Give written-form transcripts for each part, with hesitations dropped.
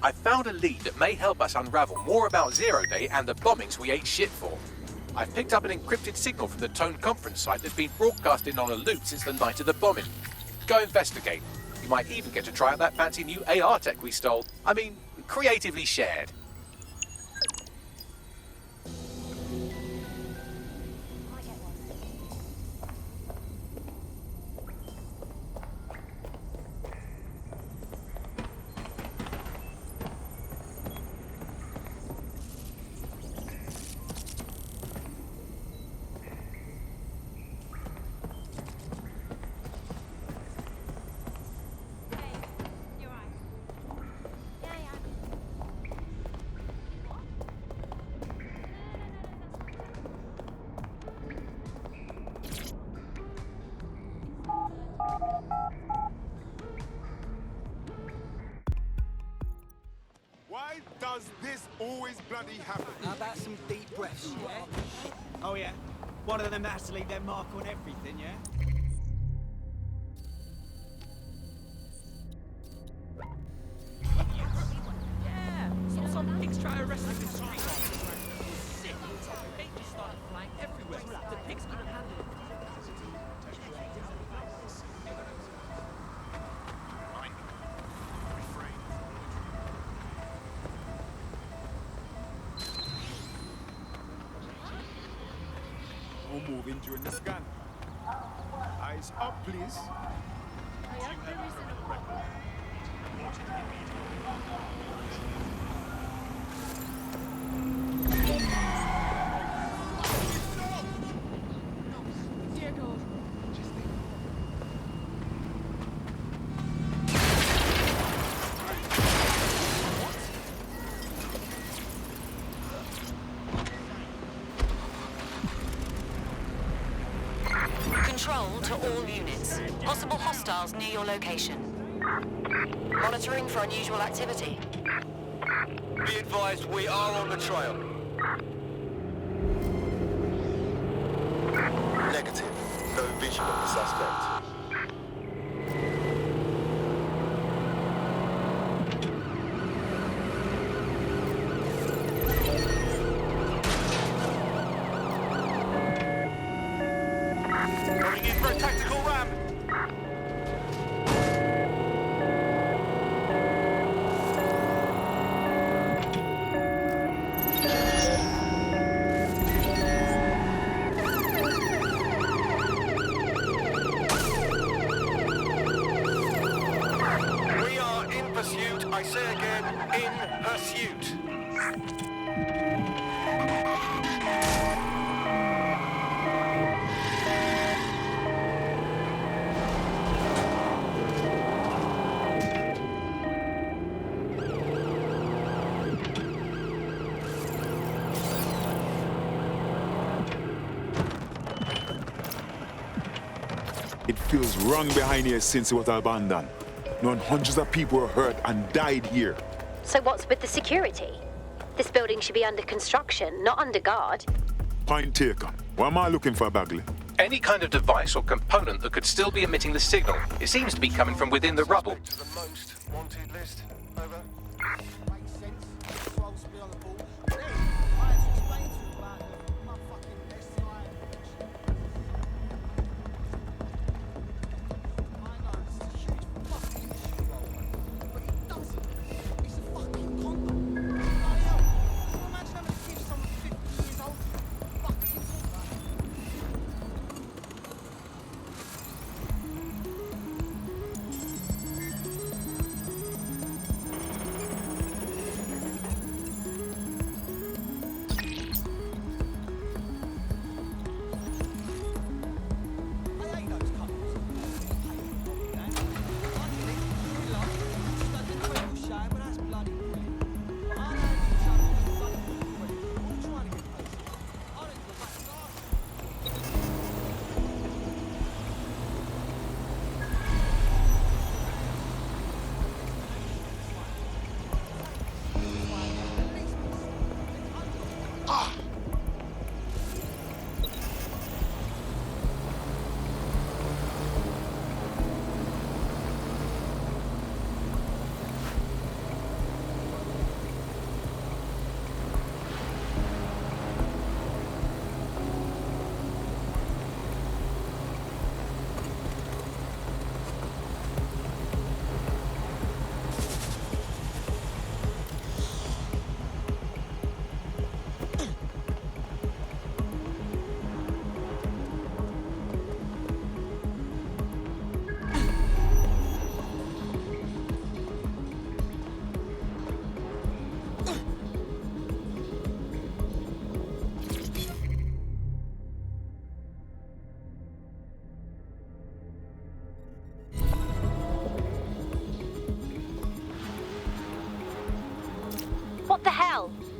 I found a lead that may help us unravel more about Zero Day and the bombings we ate shit for. I've picked up an encrypted signal from the TOAN conference site that's been broadcasting on a loop since the night of the bombing. Go investigate. You might even get to try out that fancy new AR tech we stole. I mean, creatively shared. Why does this always bloody happen? How about some deep breaths, yeah? Oh yeah? One of them that has to leave their mark on everything, yeah? Yeah! Saw some pigs try to rescue the street. Sick. They just started flying everywhere. The pigs couldn't handle it. No moving during the scan. Eyes up, please. Dear God. Control to all units. Possible hostiles near your location. Monitoring for unusual activity. Be advised, we are on the trail. Negative. No vision of the suspect. Going in for a tactical ram. We are in pursuit. I say again, in pursuit. It feels wrong behind here since it was abandoned. Knowing hundreds of people were hurt and died here. So what's with the security? This building should be under construction, not under guard. Point taken. Why am I looking for, Bagley? Any kind of device or component that could still be emitting the signal. It seems to be coming from within the rubble. To the most wanted list. Over. Makes sense. Controls to be on the ball. Yeah, I had to explain to you about my fucking STI infection. I know, it's a huge fucking issue, but it doesn't. It's a fucking condom. Bloody hell. Can you imagine having to give someone 50 years old? Fucking talk about it.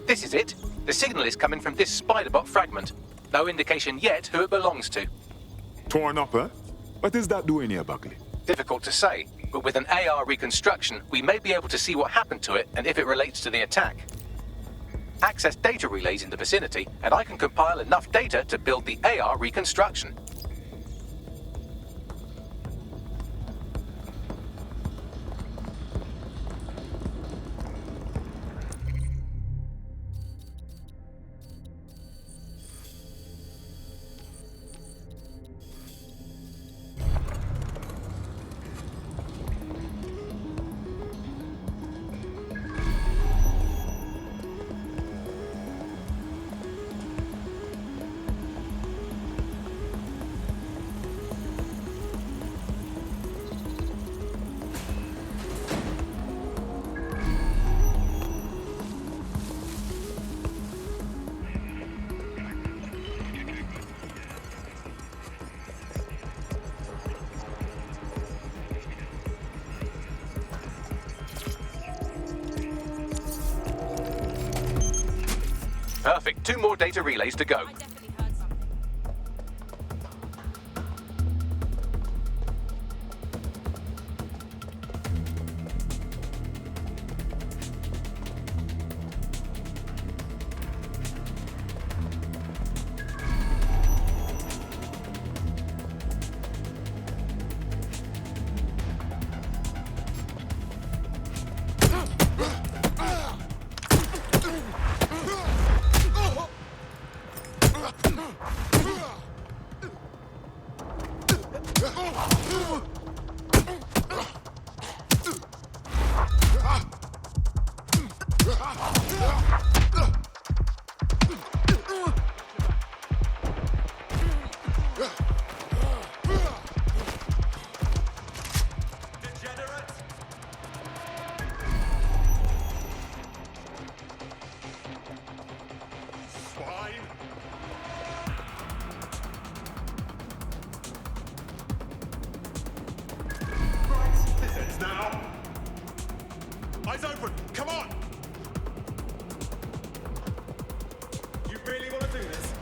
This is it. The signal is coming from this spiderbot fragment. No indication yet who it belongs to. Torn up, eh? What is that doing here, Buckley? Difficult to say, but with an AR reconstruction, we may be able to see what happened to it and if it relates to the attack. Access data relays in the vicinity, and I can compile enough data to build the AR reconstruction. Perfect. 2 more data relays to go. I definitely heard something. Eyes open! Come on! You really want to do this?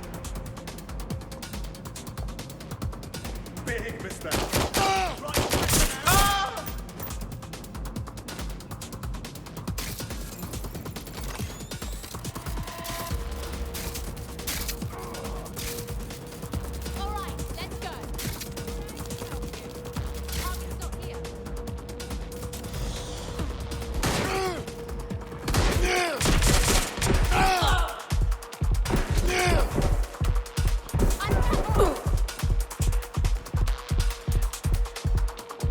Big mistake. All right, let's go. Target's not here.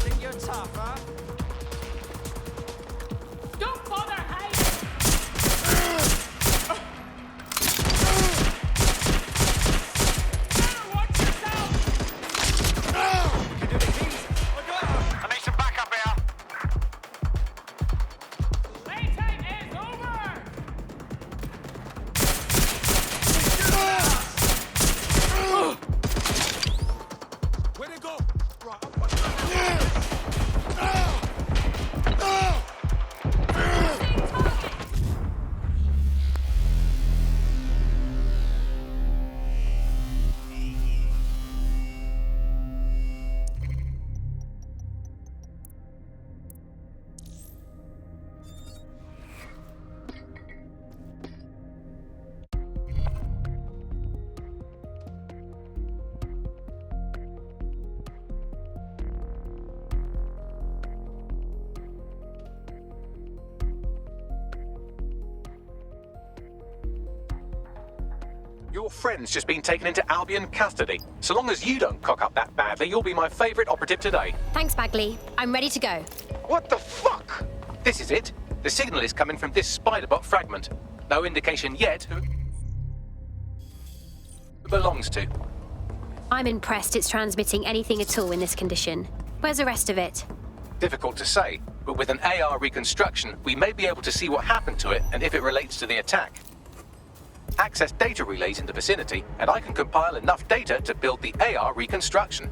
Think you're tough, huh? Don't bother hiding! Better watch yourself! You can do this easy. I need some backup here. Playtime is over! Where'd it go? Right, I'm Your friend's just been taken into Albion custody. So long as you don't cock up that badly, you'll be my favorite operative today. Thanks, Bagley. I'm ready to go. What the fuck? This is it. The signal is coming from this spiderbot fragment. No indication yet who it belongs to. I'm impressed it's transmitting anything at all in this condition. Where's the rest of it? Difficult to say, but with an AR reconstruction, we may be able to see what happened to it and if it relates to the attack. Access data relays in the vicinity, and I can compile enough data to build the AR reconstruction.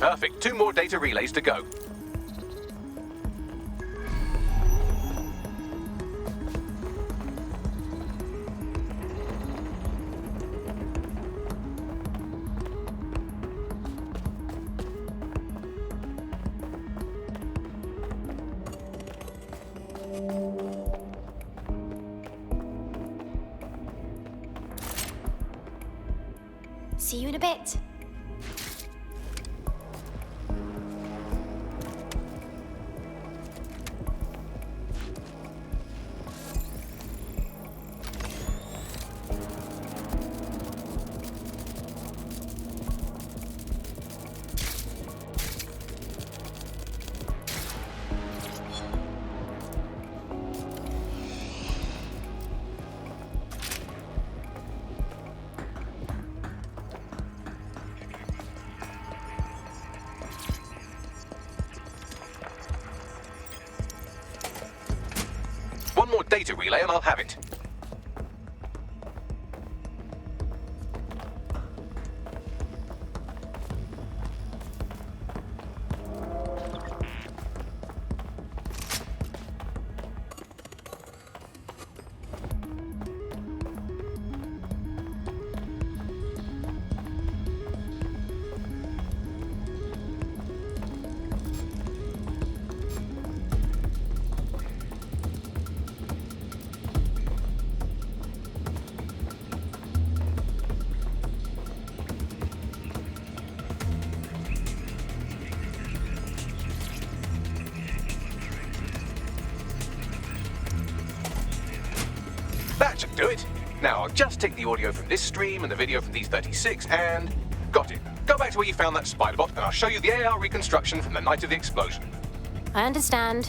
Perfect. 2 more data relays to go. See you in a bit. One more data relay and I'll have it. That should do it. Now I'll just take the audio from this stream and the video from these 36 and... Got it. Go back to where you found that spiderbot and I'll show you the AR reconstruction from the night of the explosion. I understand.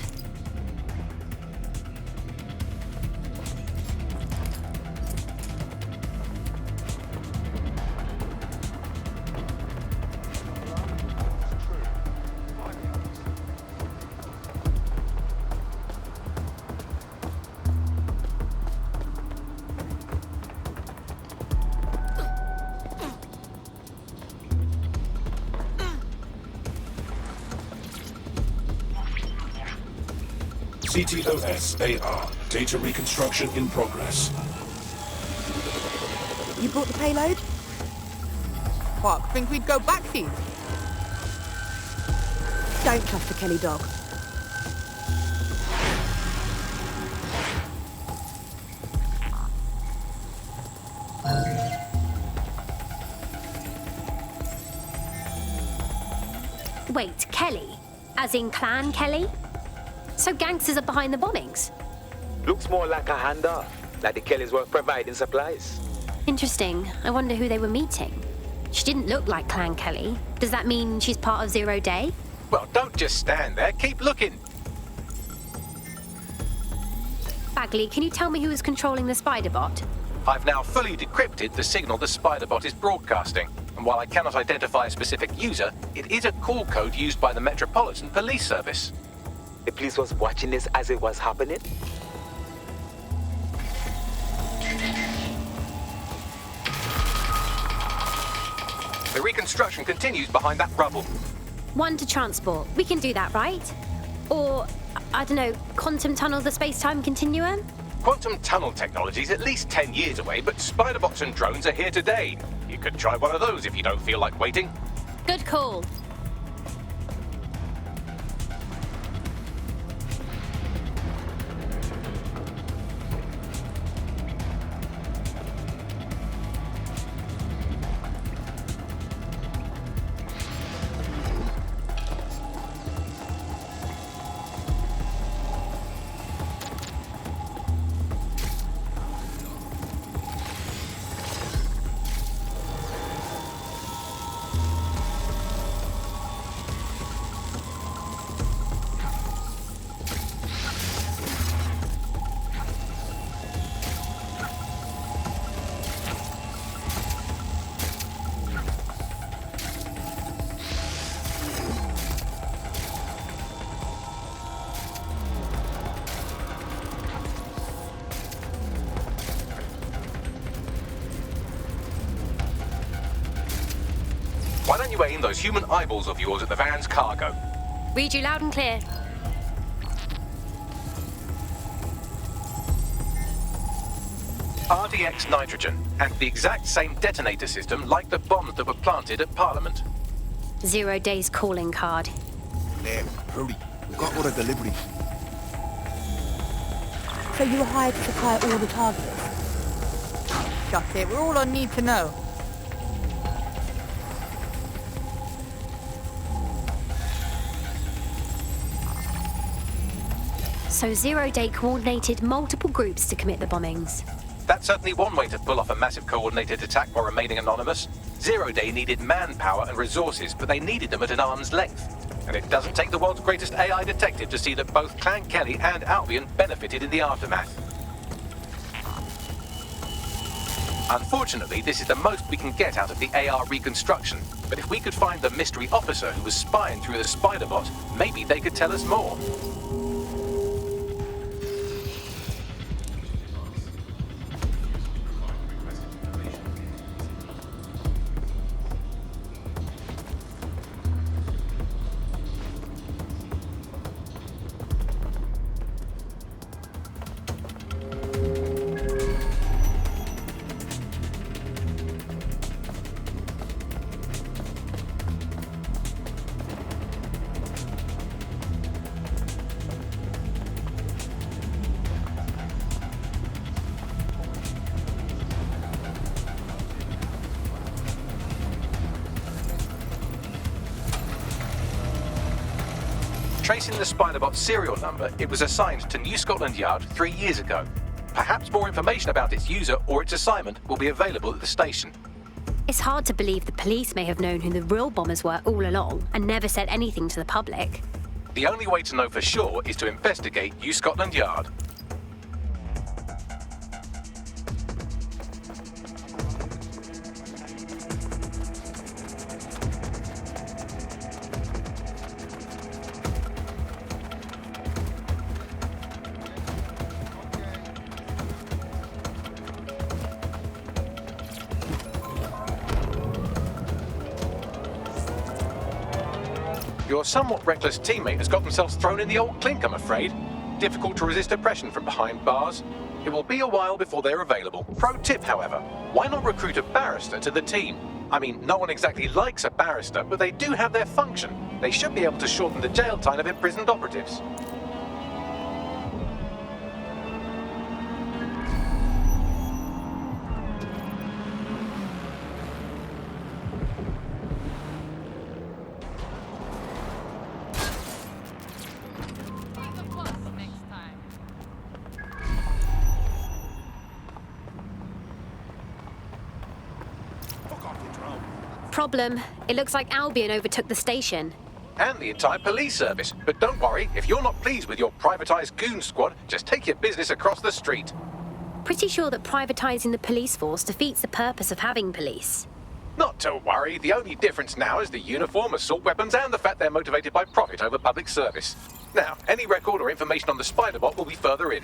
TOAN AR. Data reconstruction in progress. You brought the payload? Fuck, think we'd go back here? Don't trust the Kelly dog. Wait, Kelly? As in Clan Kelly? So gangsters are behind the bombings? Looks more like a handoff, like the Kellys were providing supplies. Interesting. I wonder who they were meeting. She didn't look like Clan Kelly. Does that mean she's part of Zero Day? Well, don't just stand there. Keep looking. Bagley, can you tell me who is controlling the spiderbot? I've now fully decrypted the signal the spiderbot is broadcasting. And while I cannot identify a specific user, it is a call code used by the Metropolitan Police Service. The police was watching this as it was happening? The reconstruction continues behind that rubble. 1 to transport. We can do that, right? Or, I don't know, quantum tunnel the space-time continuum? Quantum tunnel technology is at least 10 years away, but spiderbots and drones are here today. You could try one of those if you don't feel like waiting. Good call. Why don't you aim those human eyeballs of yours at the van's cargo? Read you loud and clear. RDX nitrogen, and the exact same detonator system like the bombs that were planted at Parliament. 0 days calling card. Damn, hurry. We've got order delivery. So you were hired to supply all the targets? Got it. We're all I need to know. So 0 Day coordinated multiple groups to commit the bombings. That's certainly one way to pull off a massive coordinated attack while remaining anonymous. 0 Day needed manpower and resources, but they needed them at an arm's length. And it doesn't take the world's greatest AI detective to see that both Clan Kelly and Albion benefited in the aftermath. Unfortunately, this is the most we can get out of the AR reconstruction. But if we could find the mystery officer who was spying through the spiderbot, maybe they could tell us more. Tracing the spiderbot's serial number, it was assigned to New Scotland Yard 3 years ago. Perhaps more information about its user or its assignment will be available at the station. It's hard to believe the police may have known who the real bombers were all along and never said anything to the public. The only way to know for sure is to investigate New Scotland Yard. Your somewhat reckless teammate has got themselves thrown in the old clink, I'm afraid. Difficult to resist oppression from behind bars. It will be a while before they're available. Pro tip, however, why not recruit a barrister to the team? I mean, no one exactly likes a barrister, but they do have their function. They should be able to shorten the jail time of imprisoned operatives. Problem, it looks like Albion overtook the station. And the entire police service. But don't worry, if you're not pleased with your privatised goon squad, just take your business across the street. Pretty sure that privatising the police force defeats the purpose of having police. Not to worry, the only difference now is the uniform, assault weapons, and the fact they're motivated by profit over public service. Now, any record or information on the spiderbot will be further in.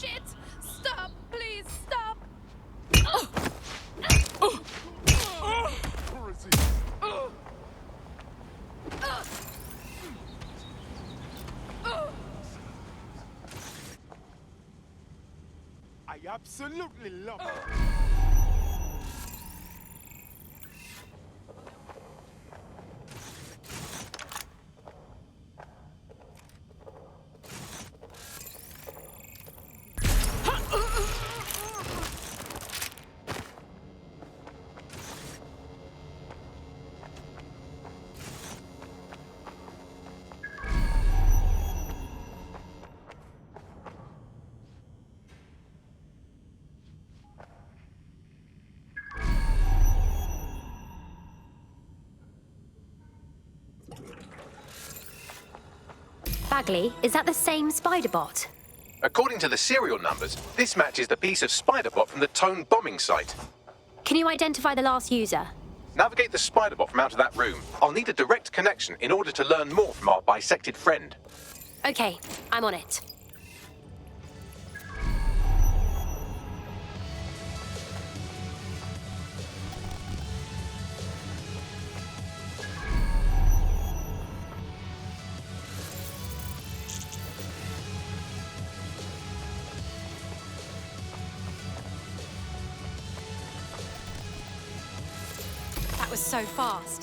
Shit! Stop! Please stop! I absolutely love it. Bagley, is that the same spiderbot? According to the serial numbers, this matches the piece of spiderbot from the TOAN bombing site. Can you identify the last user? Navigate the spiderbot from out of that room. I'll need a direct connection in order to learn more from our bisected friend. Okay, I'm on it. That was so fast.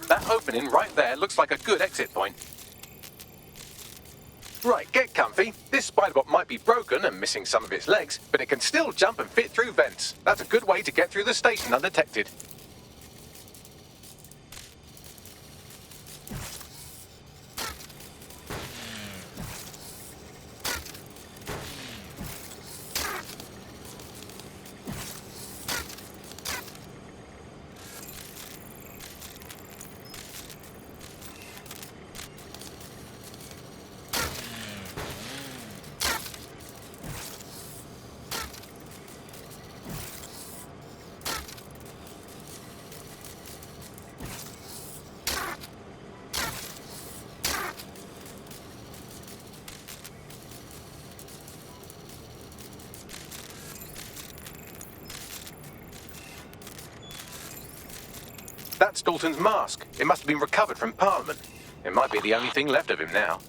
That opening right there looks like a good exit point. Right, get comfy. This spiderbot might be broken and missing some of its legs, but it can still jump and fit through vents. That's a good way to get through the station undetected. That's Dalton's mask. It must have been recovered from Parliament. It might be the only thing left of him now.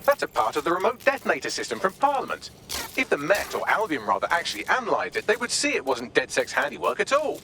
That's a part of the remote detonator system from Parliament. If the Met, or Albion rather, actually analysed it, they would see it wasn't DedSec's handiwork at all.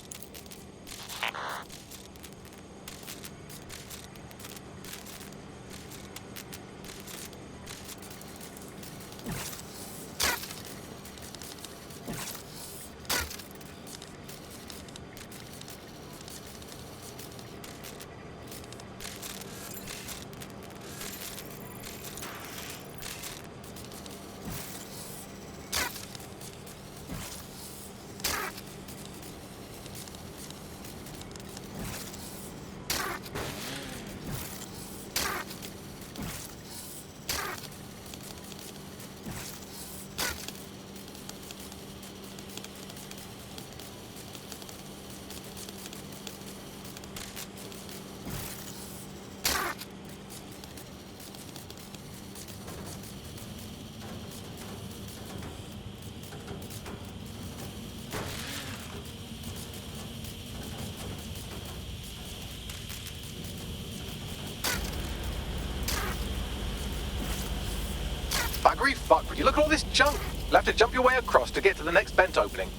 Buggery fuck, would you look at all this junk? You'll have to jump your way across to get to the next vent opening.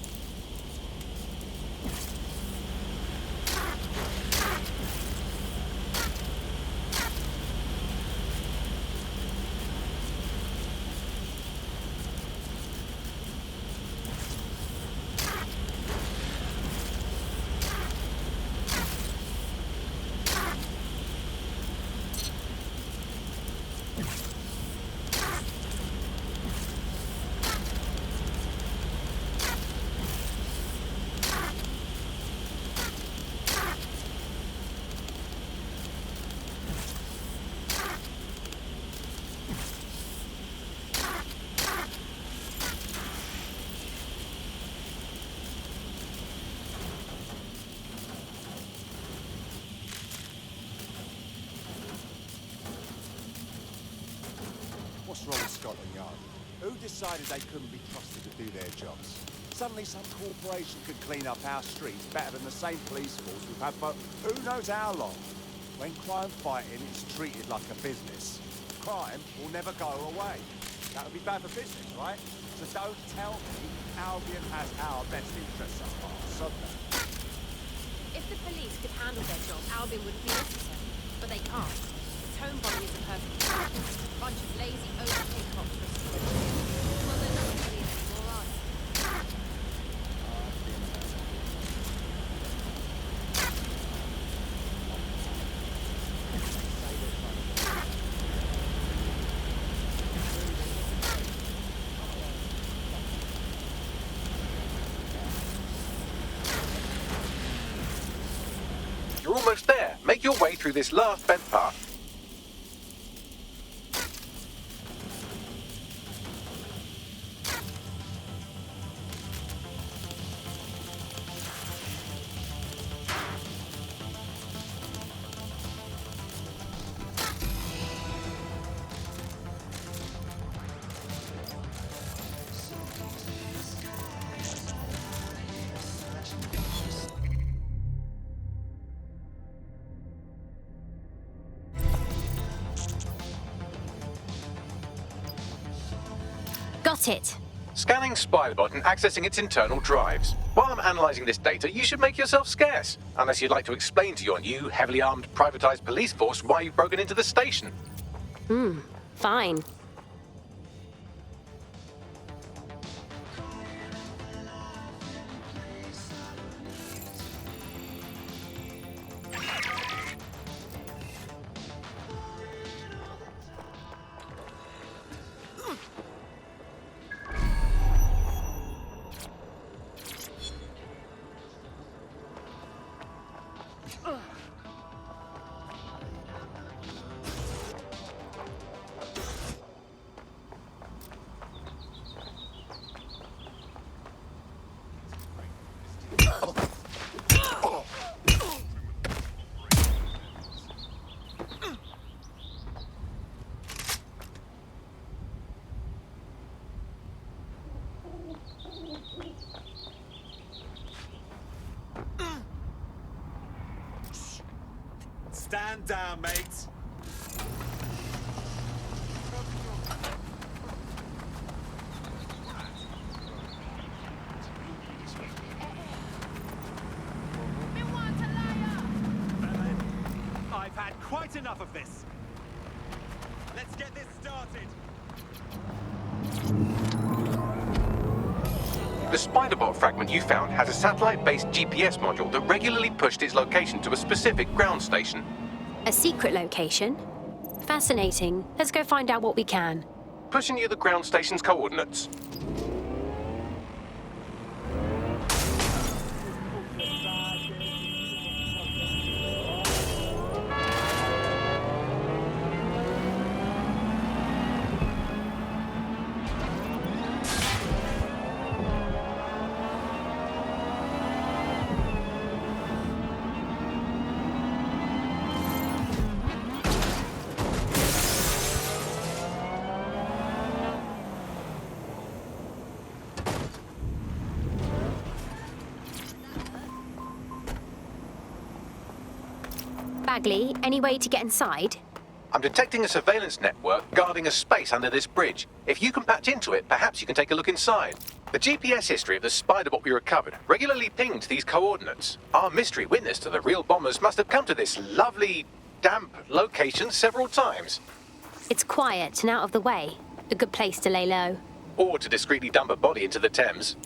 What's wrong with Scotland Yard? Who decided they couldn't be trusted to do their jobs? Suddenly some corporation could clean up our streets better than the same police force we've had for who knows how long. When crime fighting is treated like a business, crime will never go away. That would be bad for business, right? So don't tell me Albion has our best interests at heart, Sodden. If the police could handle their job, Albion wouldn't be necessary. but they can't. The TOAN bombing is a perfect example. A bunch of lazy, overpaid cops for a secret. Well, they're not civilian anymore, are they? You're almost there. Make your way through this last bent part. Got it. Scanning spiderbot and accessing its internal drives. While I'm analysing this data, you should make yourself scarce. Unless you'd like to explain to your new, heavily armed, privatised police force why you've broken into the station. Fine. Stand down, mate. I've had quite enough of this. Let's get this started. The spiderbot fragment you found has a satellite-based GPS module that regularly pushed its location to a specific ground station. A secret location? Fascinating. Let's go find out what we can. Pushing you the ground station's coordinates. Bagley, any way to get inside? I'm detecting a surveillance network guarding a space under this bridge. If you can patch into it, perhaps you can take a look inside. The GPS history of the spiderbot we recovered regularly pinged these coordinates. Our mystery witness to the real bombers must have come to this lovely, damp location several times. It's quiet and out of the way. A good place to lay low. Or to discreetly dump a body into the Thames.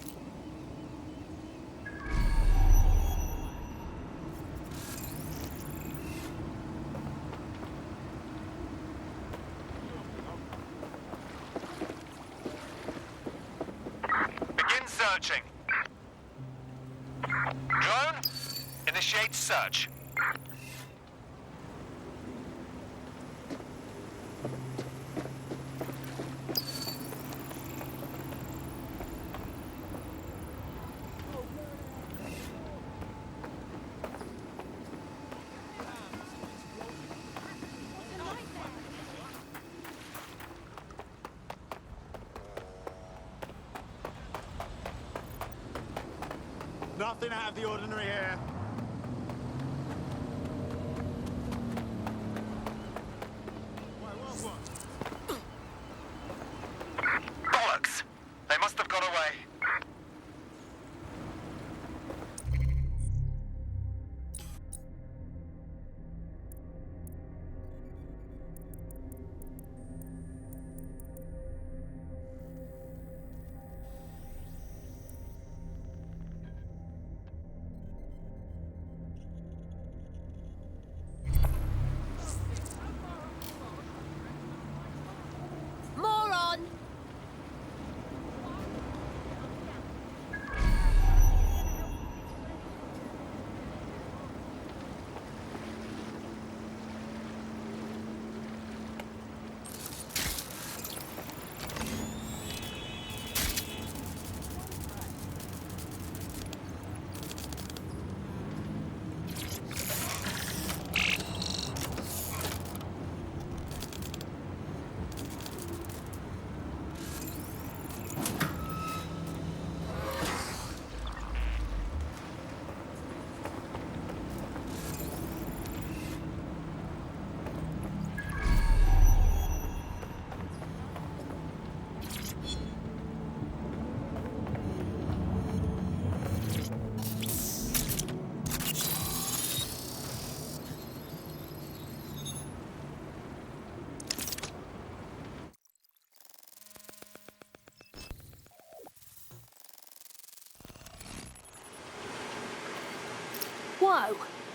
Begin searching. Drone, initiate search. Nothing out of the ordinary here. Bollocks! They must have got away.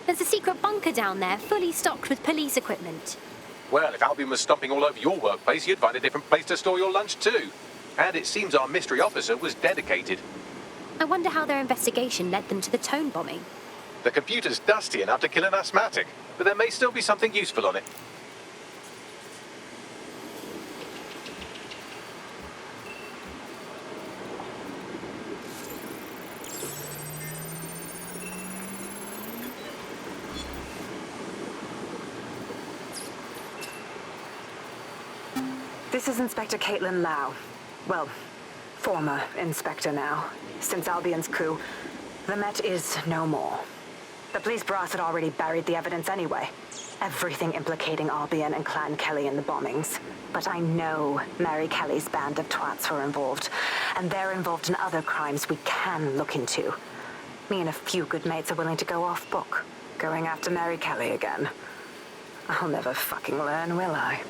There's a secret bunker down there, fully stocked with police equipment. Well, if Albion was stomping all over your workplace, you'd find a different place to store your lunch too. And it seems our mystery officer was dedicated. I wonder how their investigation led them to the TOAN bombing. The computer's dusty enough to kill an asthmatic, but there may still be something useful on it. This is Inspector Caitlin Lau. Well, former inspector now. Since Albion's coup, the Met is no more. The police brass had already buried the evidence anyway. Everything implicating Albion and Clan Kelly in the bombings. But I know Mary Kelly's band of twats were involved, and they're involved in other crimes we can look into. Me and a few good mates are willing to go off book, going after Mary Kelly again. I'll never fucking learn, will I?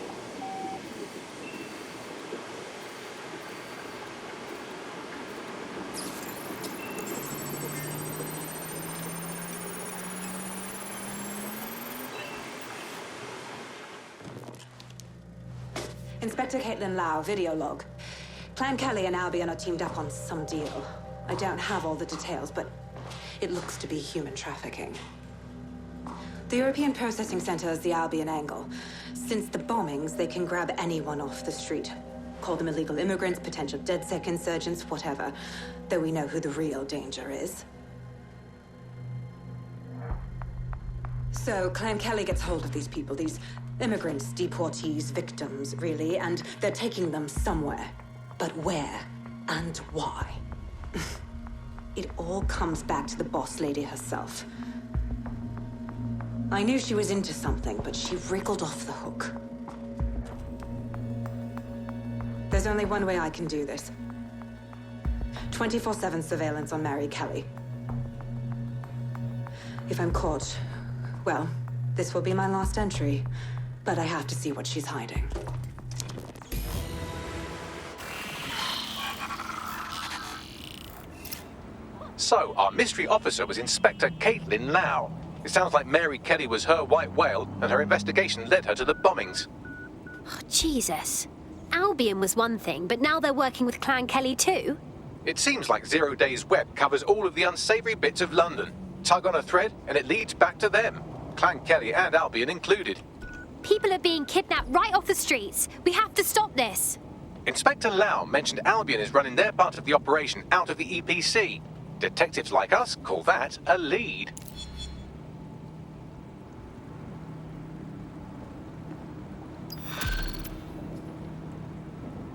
Inspector Caitlin Lau, video log. Clan Kelly and Albion are teamed up on some deal. I don't have all the details, but it looks to be human trafficking. The European Processing Center is the Albion angle. Since the bombings, they can grab anyone off the street. Call them illegal immigrants, potential DedSec insurgents, whatever. Though we know who the real danger is. So, Clan Kelly gets hold of these people, these immigrants, deportees, victims, really, and they're taking them somewhere. But where and why? It all comes back to the boss lady herself. I knew she was into something, but she wriggled off the hook. There's only one way I can do this. 24/7 surveillance on Mary Kelly. If I'm caught, well, this will be my last entry. But I have to see what she's hiding. So, our mystery officer was Inspector Caitlin Lau. It sounds like Mary Kelly was her white whale, and her investigation led her to the bombings. Oh, Jesus. Albion was one thing, but now they're working with Clan Kelly too? It seems like 0 Days Web covers all of the unsavory bits of London. Tug on a thread, and it leads back to them. Clan Kelly and Albion included. People are being kidnapped right off the streets. We have to stop this. Inspector Lau mentioned Albion is running their part of the operation out of the EPC. Detectives like us call that a lead.